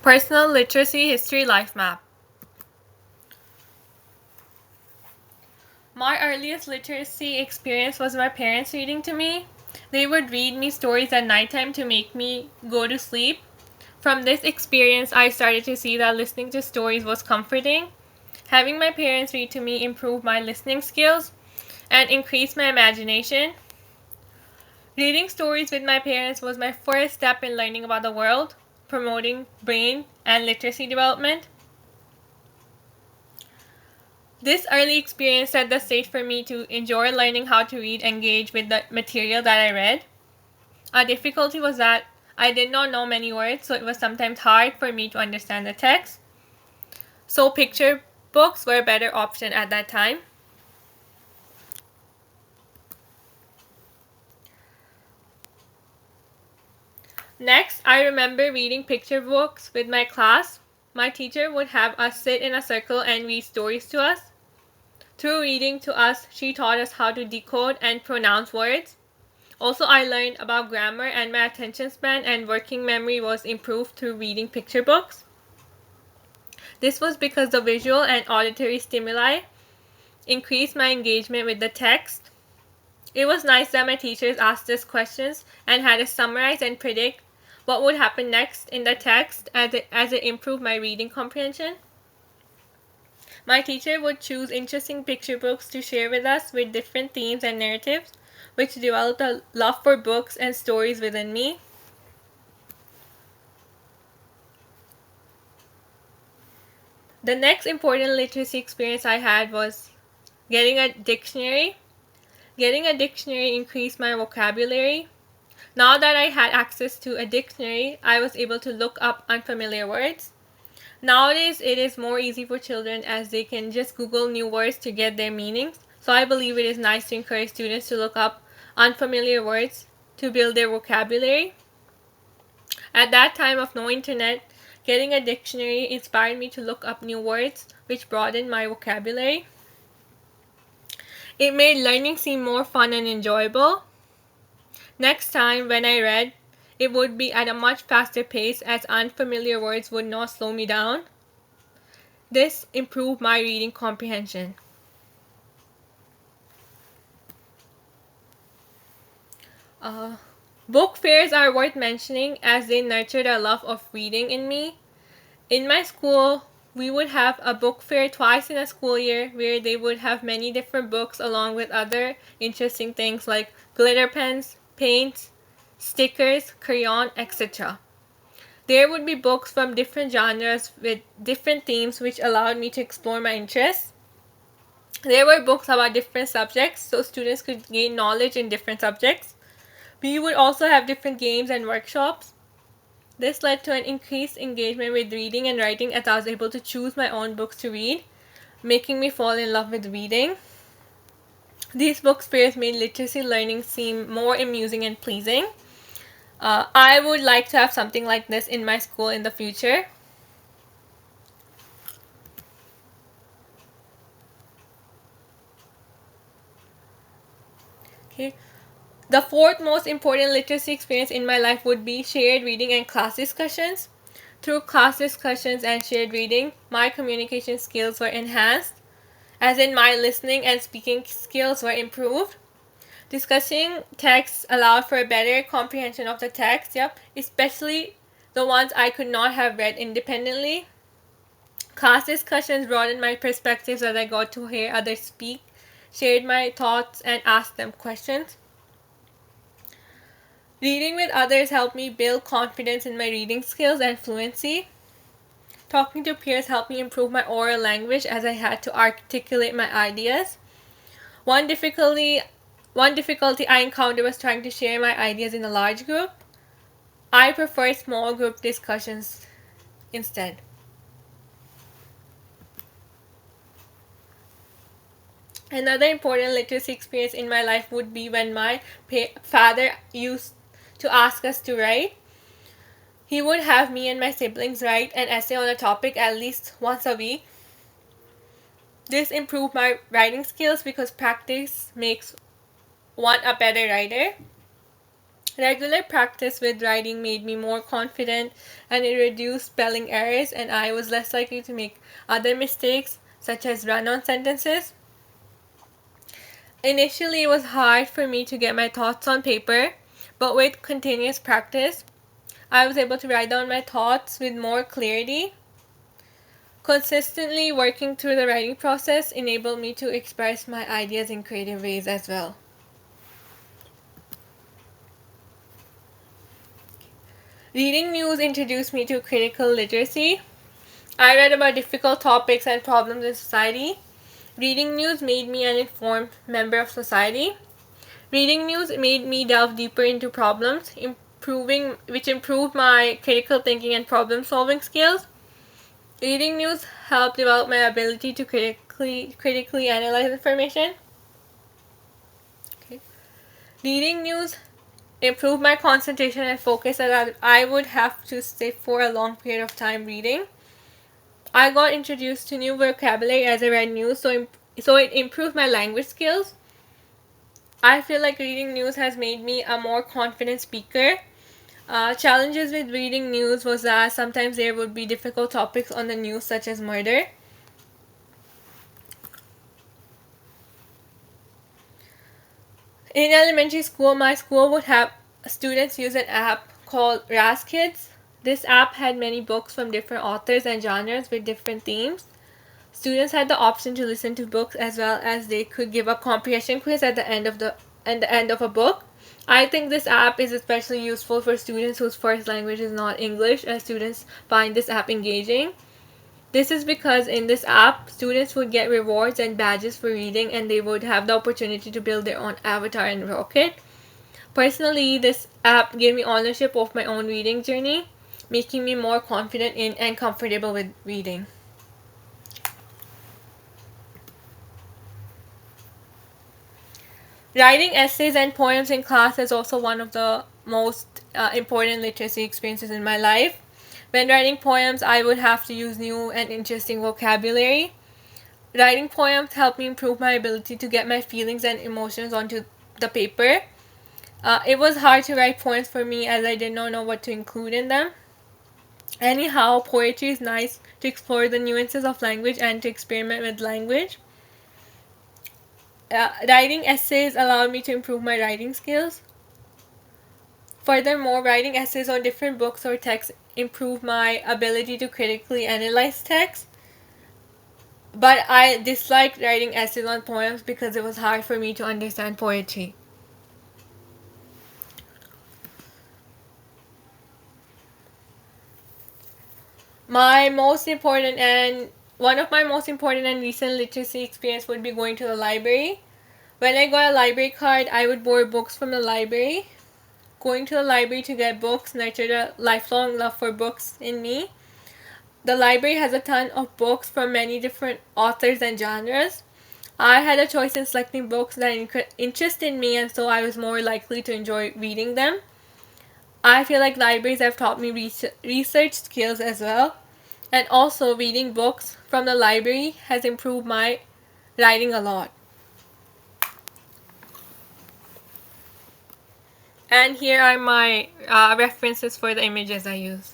Personal Literacy History Life Map. My earliest literacy experience was my parents reading to me. They would read me stories at nighttime to make me go to sleep. From this experience, I started to see that listening to stories was comforting. Having my parents read to me improved my listening skills and increased my imagination. Reading stories with my parents was my first step in learning about the world, promoting brain and literacy development. This early experience set the stage for me to enjoy learning how to read and engage with the material that I read. A difficulty was that I did not know many words, so it was sometimes hard for me to understand the text. So picture books were a better option at that time. Next, I remember reading picture books with my class. My teacher would have us sit in a circle and read stories to us. Through reading to us, she taught us how to decode and pronounce words. Also, I learned about grammar, and my attention span and working memory was improved through reading picture books. This was because the visual and auditory stimuli increased my engagement with the text. It was nice that my teachers asked us questions and had us summarize and predict what would happen next in the text as it improved my reading comprehension. My teacher would choose interesting picture books to share with us with different themes and narratives, which developed a love for books and stories within me. The next important literacy experience I had was getting a dictionary. Getting a dictionary increased my vocabulary. Now that I had access to a dictionary, I was able to look up unfamiliar words. Nowadays, it is more easy for children as they can just Google new words to get their meanings. So I believe it is nice to encourage students to look up unfamiliar words to build their vocabulary. At that time of no internet, getting a dictionary inspired me to look up new words, which broadened my vocabulary. It made learning seem more fun and enjoyable. Next time when I read, it would be at a much faster pace as unfamiliar words would not slow me down. This improved my reading comprehension. Book fairs are worth mentioning as they nurtured a love of reading in me. In my school, we would have a book fair twice in a school year where they would have many different books along with other interesting things like glitter pens, paints, stickers, crayon, etc. There would be books from different genres with different themes which allowed me to explore my interests. There were books about different subjects so students could gain knowledge in different subjects. We would also have different games and workshops. This led to an increased engagement with reading and writing as I was able to choose my own books to read, making me fall in love with reading. These book fairs made literacy learning seem more amusing and pleasing. I would like to have something like this in my school in the future. Okay. The fourth most important literacy experience in my life would be shared reading and class discussions. Through class discussions and shared reading, my communication skills were enhanced, as in my listening and speaking skills were improved. Discussing texts allowed for a better comprehension of the text, especially the ones I could not have read independently. Class discussions broadened my perspectives as I got to hear others speak, shared my thoughts, and asked them questions. Reading with others helped me build confidence in my reading skills and fluency. Talking to peers helped me improve my oral language as I had to articulate my ideas. One difficulty I encountered was trying to share my ideas in a large group. I prefer small group discussions instead. Another important literacy experience in my life would be when my father used to ask us to write. He would have me and my siblings write an essay on a topic at least once a week. This improved my writing skills because practice makes one a better writer. Regular practice with writing made me more confident, and it reduced spelling errors, and I was less likely to make other mistakes, such as run on sentences. Initially, it was hard for me to get my thoughts on paper, but with continuous practice, I was able to write down my thoughts with more clarity. Consistently working through the writing process enabled me to express my ideas in creative ways as well. Reading news introduced me to critical literacy. I read about difficult topics and problems in society. Reading news made me an informed member of society. Reading news made me delve deeper into problems, which improved my critical thinking and problem solving skills. Reading news helped develop my ability to critically analyze information. Okay. Reading news improved my concentration and focus, as I would have to sit for a long period of time reading. I got introduced to new vocabulary as I read news, so it improved my language skills. I feel like reading news has made me a more confident speaker. Challenges with reading news was that sometimes there would be difficult topics on the news, such as murder. In elementary school, my school would have students use an app called Raz Kids. This app had many books from different authors and genres with different themes. Students had the option to listen to books as well as they could give a comprehension quiz at the end of a book. I think this app is especially useful for students whose first language is not English, as students find this app engaging. This is because in this app, students would get rewards and badges for reading, and they would have the opportunity to build their own avatar and rocket. Personally, this app gave me ownership of my own reading journey, making me more confident in and comfortable with reading. Writing essays and poems in class is also one of the most important literacy experiences in my life. When writing poems, I would have to use new and interesting vocabulary. Writing poems helped me improve my ability to get my feelings and emotions onto the paper. It was hard to write poems for me as I did not know what to include in them. Anyhow, poetry is nice to explore the nuances of language and to experiment with language. Writing essays allowed me to improve my writing skills. Furthermore, writing essays on different books or texts improved my ability to critically analyze text. But I disliked writing essays on poems because it was hard for me to understand poetry. My most important and One of my most important and recent literacy experience would be going to the library. When I got a library card, I would borrow books from the library. Going to the library to get books nurtured a lifelong love for books in me. The library has a ton of books from many different authors and genres. I had a choice in selecting books that interested me, and so I was more likely to enjoy reading them. I feel like libraries have taught me research skills as well. And also, reading books from the library has improved my writing a lot. And here are my references for the images I use.